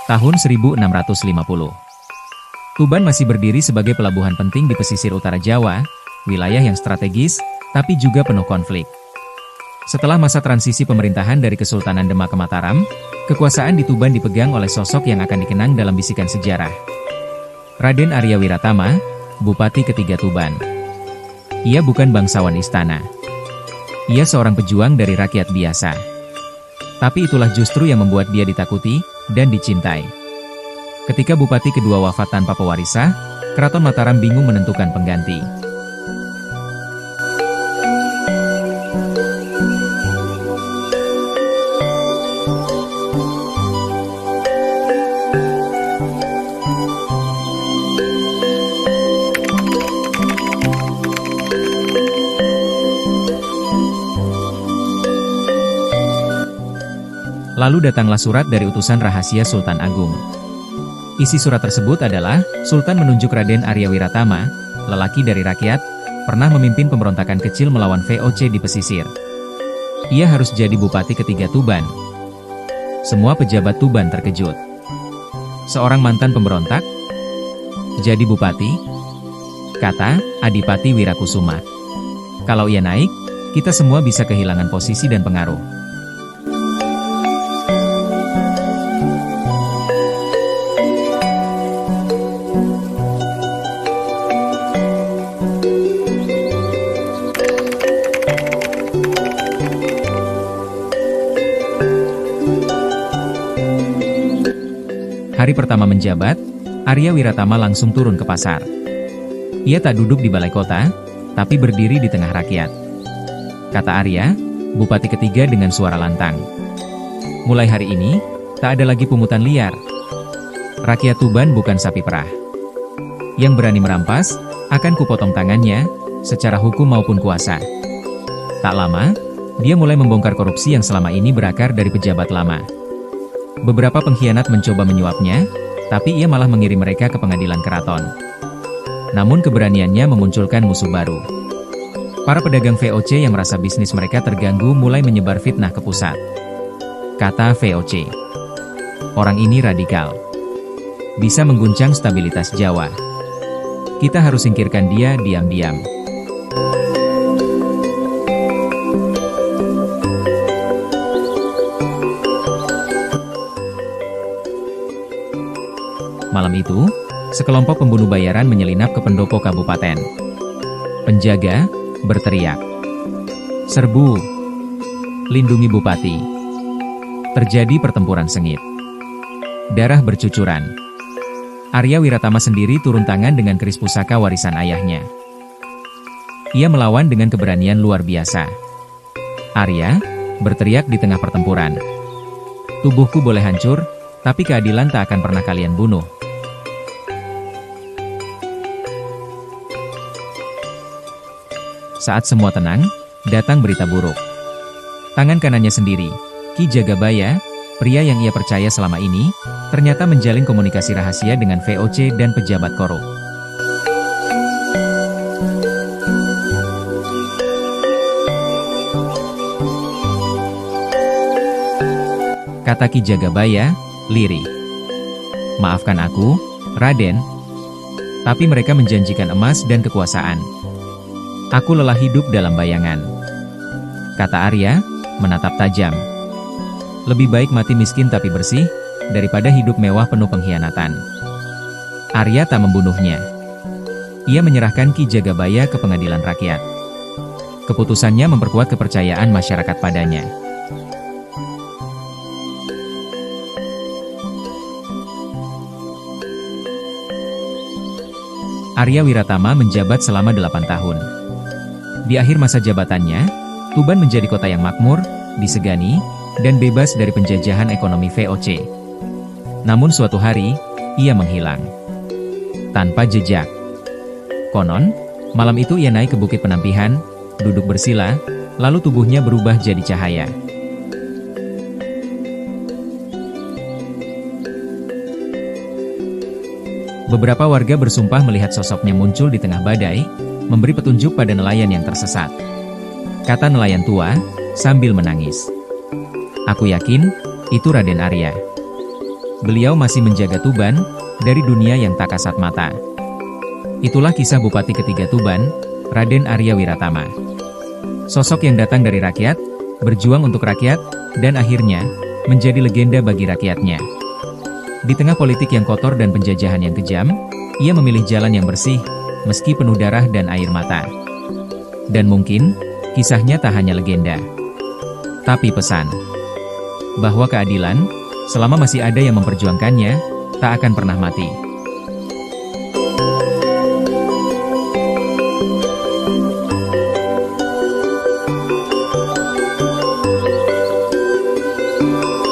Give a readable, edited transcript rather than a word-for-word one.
Tahun 1650. Tuban masih berdiri sebagai pelabuhan penting di pesisir utara Jawa, wilayah yang strategis, tapi juga penuh konflik. Setelah masa transisi pemerintahan dari Kesultanan Demak ke Mataram, kekuasaan di Tuban dipegang oleh sosok yang akan dikenang dalam bisikan sejarah. Raden Arya Wiratama, Bupati ketiga Tuban. Ia bukan bangsawan istana. Ia seorang pejuang dari rakyat biasa. Tapi itulah justru yang membuat dia ditakuti dan dicintai. Ketika Bupati kedua wafat tanpa pewarisah, Keraton Mataram bingung menentukan pengganti. Lalu datanglah surat dari utusan rahasia Sultan Agung. Isi surat tersebut adalah, Sultan menunjuk Raden Arya Wiratama, lelaki dari rakyat, pernah memimpin pemberontakan kecil melawan VOC di pesisir. Ia harus jadi bupati ketiga Tuban. Semua pejabat Tuban terkejut. Seorang mantan pemberontak? Jadi bupati? Kata Adipati Wirakusuma. Kalau ia naik, kita semua bisa kehilangan posisi dan pengaruh. Hari pertama menjabat, Arya Wiratama langsung turun ke pasar. Ia tak duduk di balai kota, tapi berdiri di tengah rakyat. Kata Arya, Bupati ketiga dengan suara lantang. Mulai hari ini, tak ada lagi pungutan liar. Rakyat Tuban bukan sapi perah. Yang berani merampas, akan kupotong tangannya, secara hukum maupun kuasa. Tak lama, dia mulai membongkar korupsi yang selama ini berakar dari pejabat lama. Beberapa pengkhianat mencoba menyuapnya, tapi ia malah mengirim mereka ke pengadilan keraton. Namun keberaniannya memunculkan musuh baru. Para pedagang VOC yang merasa bisnis mereka terganggu mulai menyebar fitnah ke pusat. Kata VOC, orang ini radikal. Bisa mengguncang stabilitas Jawa. Kita harus singkirkan dia diam-diam. Malam itu, sekelompok pembunuh bayaran menyelinap ke pendopo kabupaten. Penjaga berteriak, "Serbu! Lindungi Bupati!" Terjadi pertempuran sengit. Darah bercucuran. Arya Wiratama sendiri turun tangan dengan keris pusaka warisan ayahnya. Ia melawan dengan keberanian luar biasa. Arya berteriak di tengah pertempuran, "Tubuhku boleh hancur, tapi keadilan tak akan pernah kalian bunuh." Saat semua tenang, datang berita buruk. Tangan kanannya sendiri, Ki Jagabaya, pria yang ia percaya selama ini, ternyata menjalin komunikasi rahasia dengan VOC dan pejabat korup. Kata Ki Jagabaya, lirih. "Maafkan aku, Raden. Tapi mereka menjanjikan emas dan kekuasaan. Aku lelah hidup dalam bayangan." Kata Arya, menatap tajam. "Lebih baik mati miskin tapi bersih, daripada hidup mewah penuh pengkhianatan." Arya tak membunuhnya. Ia menyerahkan Ki Jagabaya ke pengadilan rakyat. Keputusannya memperkuat kepercayaan masyarakat padanya. Arya Wiratama menjabat selama 8 tahun. Di akhir masa jabatannya, Tuban menjadi kota yang makmur, disegani, dan bebas dari penjajahan ekonomi VOC. Namun suatu hari, ia menghilang. Tanpa jejak. Konon, malam itu ia naik ke Bukit Penampihan, duduk bersila, lalu tubuhnya berubah jadi cahaya. Beberapa warga bersumpah melihat sosoknya muncul di tengah badai, memberi petunjuk pada nelayan yang tersesat. Kata nelayan tua, sambil menangis, "Aku yakin, itu Raden Arya." beliau masih menjaga Tuban dari dunia yang tak kasat mata. Itulah kisah Bupati ketiga Tuban, Raden Arya Wiratama. Sosok yang datang dari rakyat, berjuang untuk rakyat, dan akhirnya menjadi legenda bagi rakyatnya. Di tengah politik yang kotor dan penjajahan yang kejam, ia memilih jalan yang bersih, meski penuh darah dan air mata. Dan mungkin, kisahnya tak hanya legenda, tapi pesan bahwa keadilan, selama masih ada yang memperjuangkannya, tak akan pernah mati.